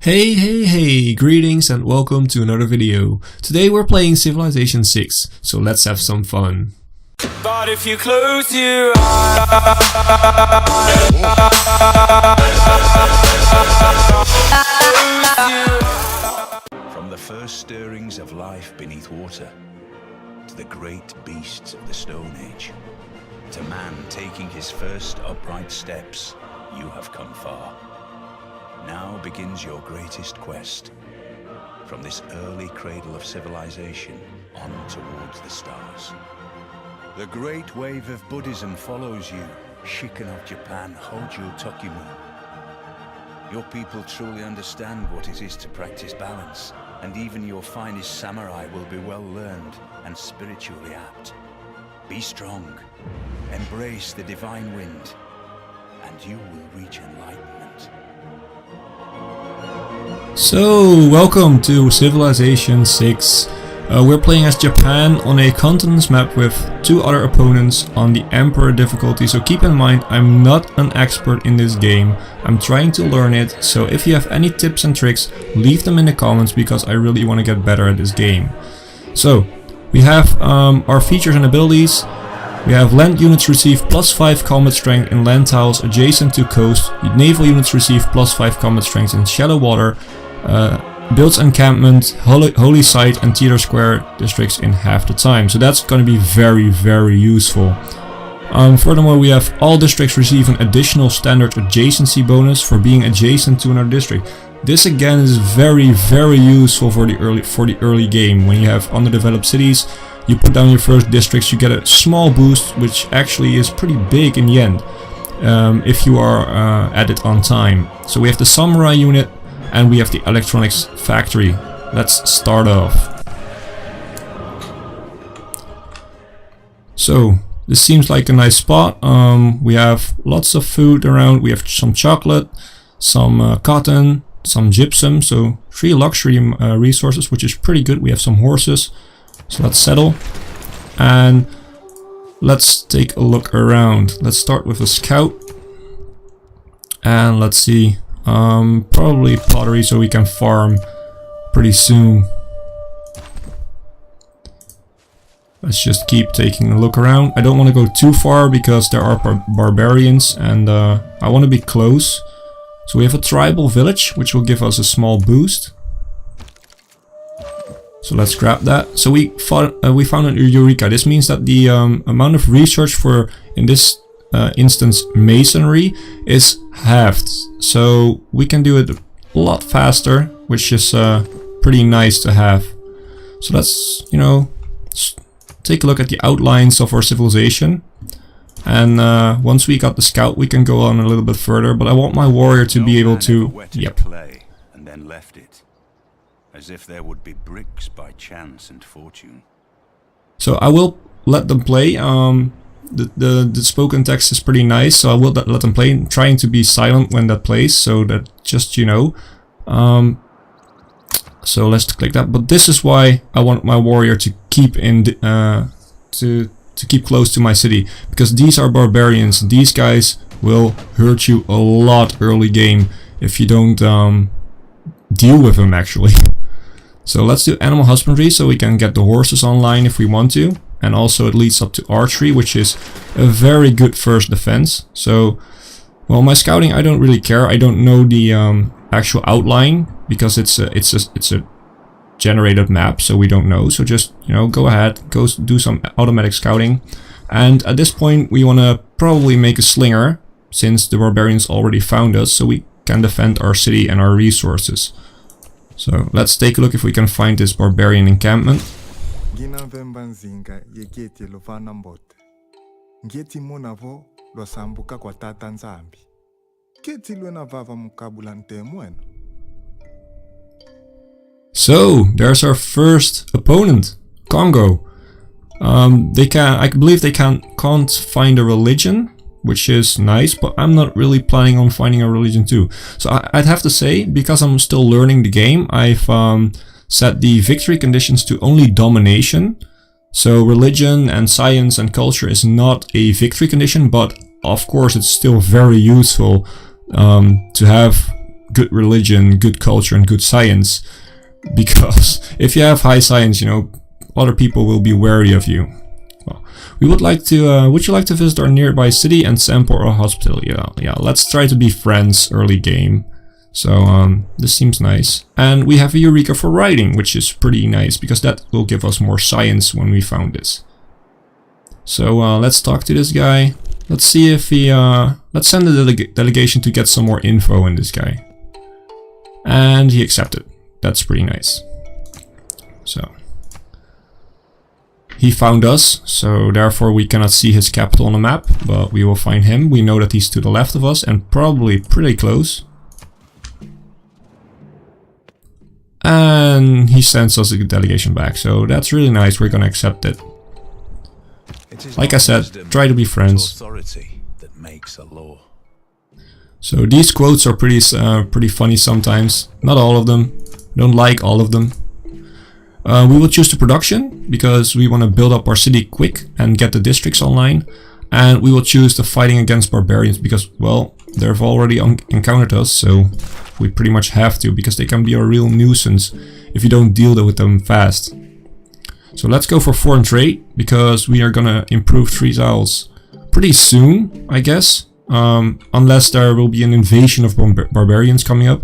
Hey, greetings and welcome to another video. Today we're playing Civilization 6, so let's have some fun. But if you close your eyes, from the first stirrings of life beneath water, to the great beasts of the Stone Age, to man taking his first upright steps, you have come far. Now begins your greatest quest. From this early cradle of civilization on towards the stars. The great wave of Buddhism follows you. Shikan of Japan, Hojo Tokimu. Your people truly understand what it is to practice balance, and even your finest samurai will be well learned and spiritually apt. Be strong, embrace the divine wind, and you will reach enlightenment. So, welcome to Civilization 6. We're playing as Japan on a continents map with two other opponents on the Emperor difficulty, so keep in mind I'm not an expert in this game. I'm trying to learn it, so if you have any tips and tricks, leave them in the comments because I really want to get better at this game. So, we have our features and abilities. We have land units receive +5 combat strength in land tiles adjacent to coast. Naval units receive +5 combat strength in shallow water. Builds encampment, holy site and theater square districts in half the time. So that's going to be very useful. Furthermore, we have all districts receive an additional standard adjacency bonus for being adjacent to another district. This again is very useful for the early game. When you have underdeveloped cities, you put down your first districts, you get a small boost, which actually is pretty big in the end if you are at it on time. So we have the samurai unit and we have the electronics factory. Let's start off. So this seems like a nice spot. We have lots of food around. We have some chocolate, some cotton, some gypsum, so 3 luxury resources, which is pretty good. We have some horses, so let's settle and let's take a look around. Let's start with a scout and let's see, probably pottery so we can farm pretty soon. Let's just keep taking a look around. I don't want to go too far because there are barbarians and I want to be close. So we have a tribal village which will give us a small boost. So let's grab that. So we found an Eureka. This means that the amount of research for, in this instance, masonry is halved. So we can do it a lot faster, which is pretty nice to have. So let's, take a look at the outlines of our civilization. And once we got the scout, we can go on a little bit further. But I want my warrior to be able to... Yep. Clay and then left it. As if there would be bricks by chance and fortune. So I will let them play. The spoken text is pretty nice, so I will let them play. I'm trying to be silent when that plays, so that just so let's click that. But this is why I want my warrior to keep in to keep close to my city, because these are barbarians. These guys will hurt you a lot early game if you don't deal with them actually. So let's do animal husbandry so we can get the horses online if we want to. And also it leads up to archery, which is a very good first defense. So, well, my scouting, I don't really care. I don't know the actual outline because it's a generated map, so we don't know. So just, go ahead, go do some automatic scouting. And at this point we want to probably make a slinger since the barbarians already found us, so we can defend our city and our resources. So let's take a look if we can find this barbarian encampment. So there's our first opponent, Congo. I believe they can't find a religion, which is nice, but I'm not really planning on finding a religion too. So I'd have to say, because I'm still learning the game, I've set the victory conditions to only domination. So religion and science and culture is not a victory condition, but of course it's still very useful to have good religion, good culture, and good science. Because if you have high science, you know, other people will be wary of you. Well, we would like to, would you like to visit our nearby city and sample our hospital? Yeah, let's try to be friends early game. So, this seems nice. And we have a Eureka for writing, which is pretty nice, because that will give us more science when we found this. So, let's talk to this guy. Let's see if he, let's send a delegation to get some more info on this guy. And he accepted. That's pretty nice. So, he found us, so therefore we cannot see his capital on the map, but we will find him. We know that he's to the left of us and probably pretty close. And he sends us a delegation back, so that's really nice. We're gonna accept it. Like I said, try to be friends. So these quotes are pretty funny sometimes. Not all of them. Don't like all of them. We will choose the production because we want to build up our city quick and get the districts online. And we will choose the fighting against barbarians because, well, they've already encountered us, so we pretty much have to, because they can be a real nuisance if you don't deal with them fast. So let's go for foreign trade, because we are gonna improve 3 tiles pretty soon, I guess. Unless there will be an invasion of barbarians coming up.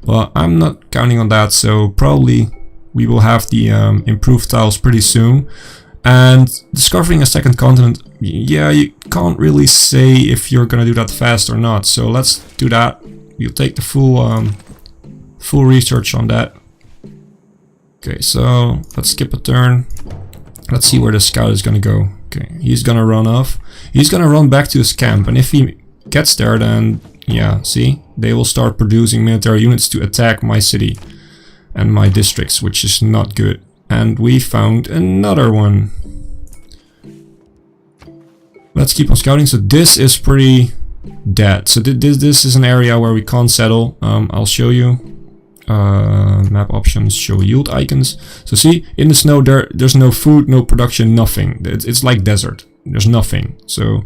But I'm not counting on that, so probably we will have the improved tiles pretty soon. And discovering a second continent, yeah, you can't really say if you're gonna do that fast or not. So let's do that. We'll take the full research on that. Okay, so let's skip a turn. Let's see where the scout is gonna go. Okay, he's gonna run off. He's gonna run back to his camp, and if he gets there, then yeah, see, they will start producing military units to attack my city and my districts, which is not good. And we found another one. Let's keep on scouting. So this is pretty dead. So this is an area where we can't settle. I'll show you. Map options, show yield icons. So see, in the snow there's no food, no production, nothing. It's like desert. There's nothing. So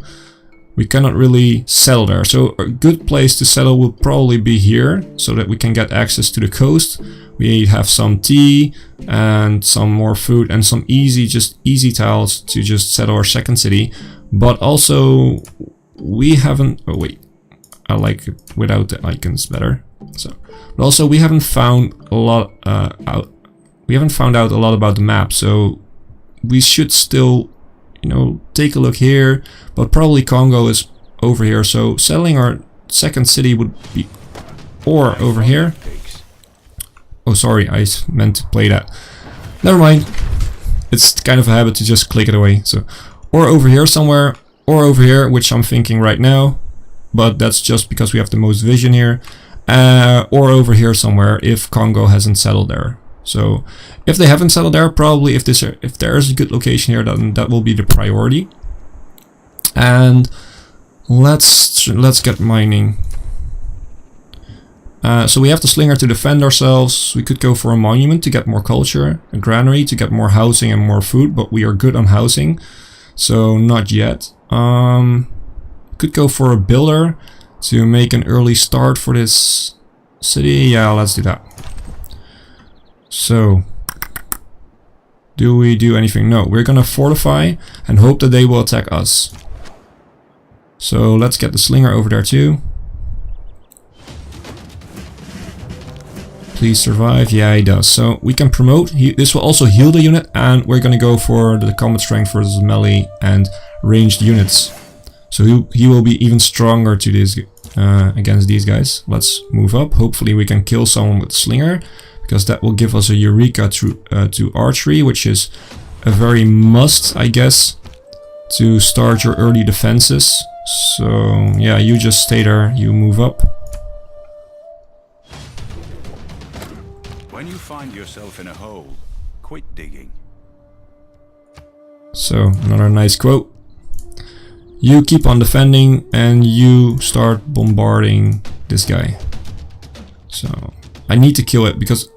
we cannot really settle there. So a good place to settle will probably be here, so that we can get access to the coast. We have some tea and some more food and some easy tiles to just settle our second city. But also we haven't, oh wait, I like it without the icons better. So, but also we haven't found a lot out. We haven't found out a lot about the map, so we should still, you know, take a look here. But probably Congo is over here, so settling our second city would be, or over here. Oh, sorry, I meant to play that. Never mind. It's kind of a habit to just click it away. So, or over here somewhere, or over here, which I'm thinking right now, but that's just because we have the most vision here. Or over here somewhere if Congo hasn't settled there. So if they haven't settled there, probably if there is a good location here, then that will be the priority. And let's get mining. So we have the slinger to defend ourselves. We could go for a monument to get more culture, a granary to get more housing and more food, but we are good on housing, so not yet. Could go for a builder to make an early start for this city. Yeah, let's do that. So, do we do anything? No, we're gonna fortify and hope that they will attack us. So let's get the slinger over there too. Please survive. Yeah, he does. So we can promote. This will also heal the unit, and we're gonna go for the combat strength versus melee and ranged units. So he will be even stronger to this against these guys. Let's move up. Hopefully we can kill someone with slinger, because that will give us a Eureka to archery, which is a very must, I guess, to start your early defenses. So yeah, you just stay there. You move up. When you find yourself in a hole, quit digging. So another nice quote. You keep on defending and you start bombarding this guy. So I need to kill it because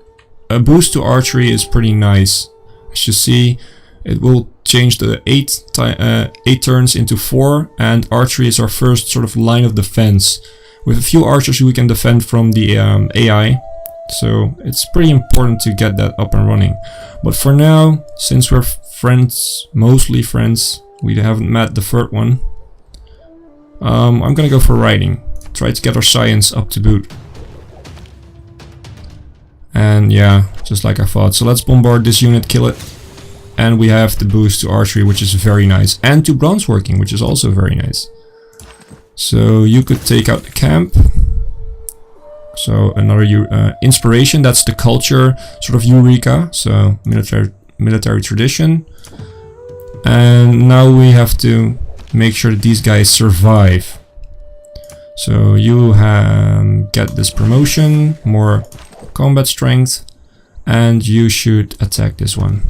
a boost to archery is pretty nice. As you see, it will change the 8 turns into 4, and archery is our first sort of line of defense With a few archers we can defend from the AI. So it's pretty important to get that up and running. But for now, since we're friends, mostly friends, we haven't met the third one. I'm gonna go for riding. Try to get our science up to boot. And yeah, just like I thought. So let's bombard this unit, kill it. And we have the boost to archery, which is very nice. And to bronze working, which is also very nice. So you could take out the camp. So another inspiration, that's the culture, sort of eureka. So military tradition. And now we have to make sure that these guys survive. So you get this promotion, more combat strength, and you should attack this one.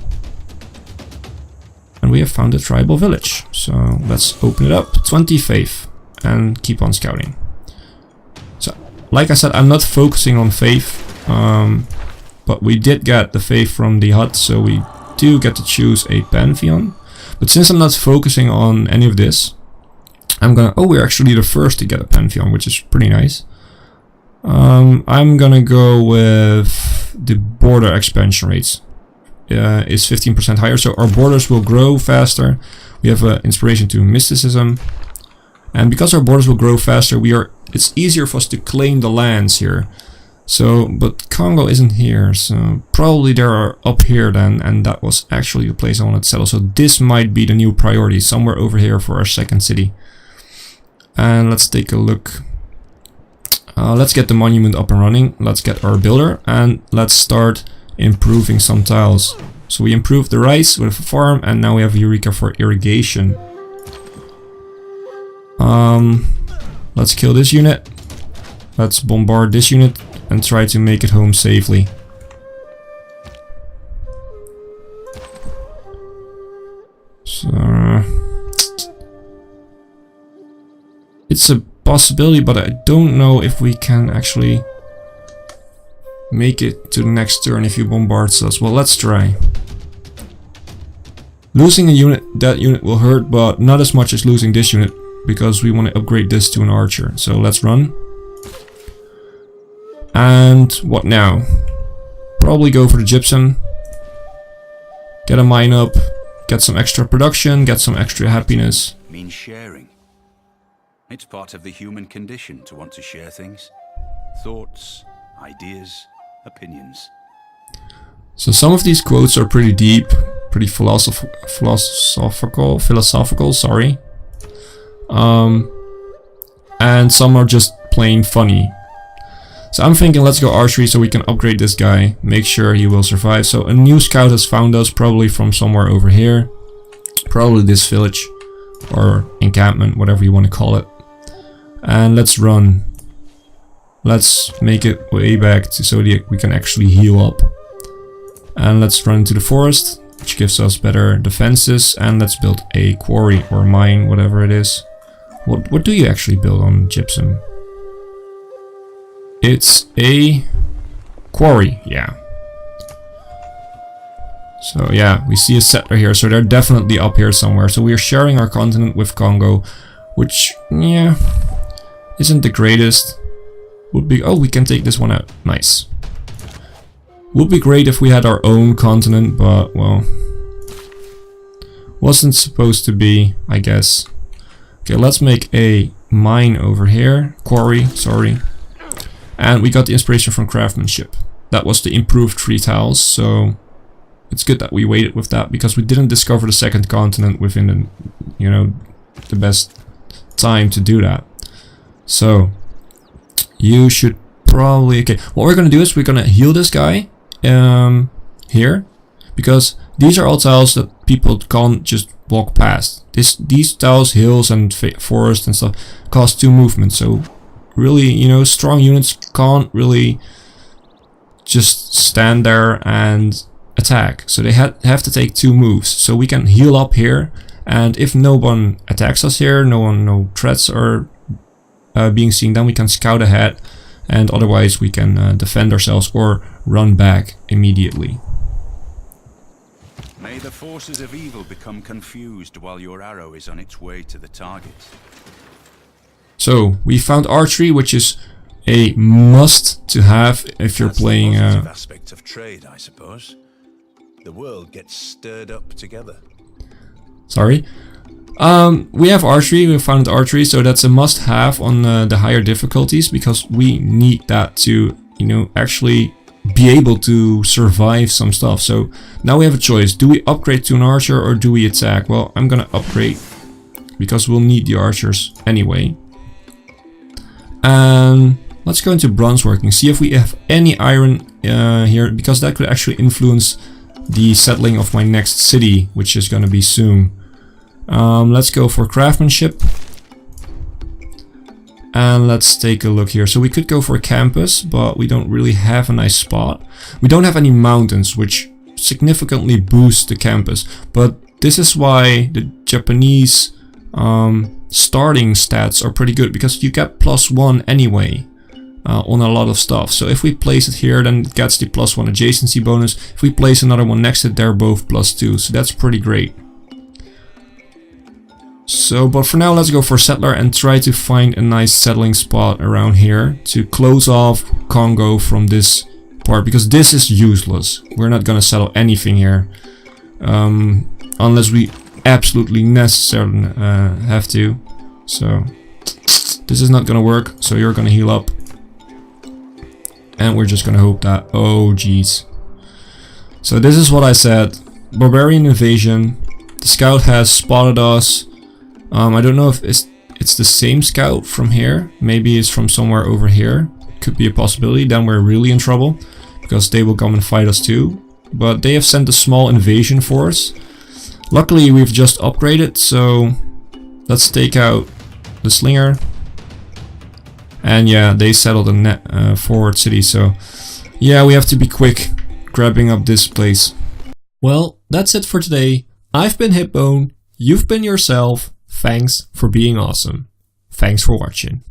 And we have found a tribal village. So let's open it up, 20 faith, and keep on scouting. So, like I said, I'm not focusing on faith, but we did get the faith from the hut, so we do get to choose a pantheon. But since I'm not focusing on any of this, I'm gonna... Oh, we're actually the first to get a pantheon, which is pretty nice. I'm gonna go with the border expansion rates. Is 15% higher, so our borders will grow faster. We have an inspiration to mysticism, and because our borders will grow faster, it's easier for us to claim the lands here. So, but Congo isn't here, so probably they are up here then, and that was actually the place I wanted to settle. So this might be the new priority, somewhere over here for our second city. And let's take a look. Let's get the monument up and running. Let's get our builder, and let's start improving some tiles. So we improved the rice with a farm, and now we have Eureka for irrigation. Let's kill this unit. Let's bombard this unit and try to make it home safely. So it's a possibility, but I don't know if we can actually make it to the next turn if he bombards us. Well, let's try. Losing a unit, that unit will hurt, but not as much as losing this unit, because we want to upgrade this to an archer. So let's run. And what now? Probably go for the gypsum. Get a mine up, get some extra production, get some extra happiness. Means sharing. It's part of the human condition to want to share things. Thoughts, ideas, opinions. So some of these quotes are pretty deep, pretty philosophical, sorry. And some are just plain funny. So I'm thinking let's go archery so we can upgrade this guy, make sure he will survive. So a new scout has found us, probably from somewhere over here. Probably this village or encampment, whatever you want to call it. And let's run. Let's make it way back so that we can actually heal up. And let's run into the forest, which gives us better defenses. And let's build a quarry or mine, whatever it is. What do you actually build on gypsum? It's a quarry, yeah. So yeah, we see a settler here, so they're definitely up here somewhere. So we are sharing our continent with Congo, which, yeah, isn't the greatest. Would be... Oh, we can take this one out. Nice. Would be great if we had our own continent, but, well, wasn't supposed to be, I guess. Okay, let's make a mine over here. Quarry, sorry. And we got the inspiration from craftsmanship. That was the improved 3 tiles, so it's good that we waited with that, because we didn't discover the second continent within the, you know, the best time to do that. So you should probably... Okay, what we're gonna do is we're gonna heal this guy here, because these are all tiles that people can't just walk past. These tiles, hills and forest and stuff, cost 2 movements, so really, you know, strong units can't really just stand there and attack. So they have to take 2 moves. So we can heal up here, and if no one attacks us here, no threats are being seen, then we can scout ahead, and otherwise we can defend ourselves or run back immediately. May the forces of evil become confused while your arrow is on its way to the target. So we found archery, which is a must to have if you're playing. That's the positive aspect of trade, I suppose. The world gets stirred up together. Sorry. We have archery. We found archery, so that's a must-have on the higher difficulties because we need that to, you know, actually be able to survive some stuff. So now we have a choice. Do we upgrade to an archer or do we attack? Well, I'm gonna upgrade because we'll need the archers anyway. And let's go into bronze working. See if we have any iron here, because that could actually influence the settling of my next city, which is gonna be soon. Let's go for craftsmanship. And let's take a look here. So we could go for a campus, but we don't really have a nice spot. We don't have any mountains, which significantly boosts the campus. But this is why the Japanese starting stats are pretty good, because you get +1 anyway on a lot of stuff. So if we place it here, then it gets the +1 adjacency bonus. If we place another one next to it, they're both +2. So that's pretty great. So, but for now, let's go for settler and try to find a nice settling spot around here to close off Congo from this part, because this is useless. We're not gonna settle anything here unless we absolutely necessarily have to. So this is not gonna work. So you're gonna heal up, and we're just gonna hope that. Oh jeez. So this is what I said: barbarian invasion. The scout has spotted us. I don't know if it's the same scout from here. Maybe it's from somewhere over here. Could be a possibility. Then we're really in trouble, because they will come and fight us too. But they have sent a small invasion force. Luckily we've just upgraded, so let's take out the slinger. And yeah, they settled a forward city, so yeah, we have to be quick grabbing up this place. Well, that's it for today. I've been Hipbone, you've been yourself. Thanks for being awesome. Thanks for watching.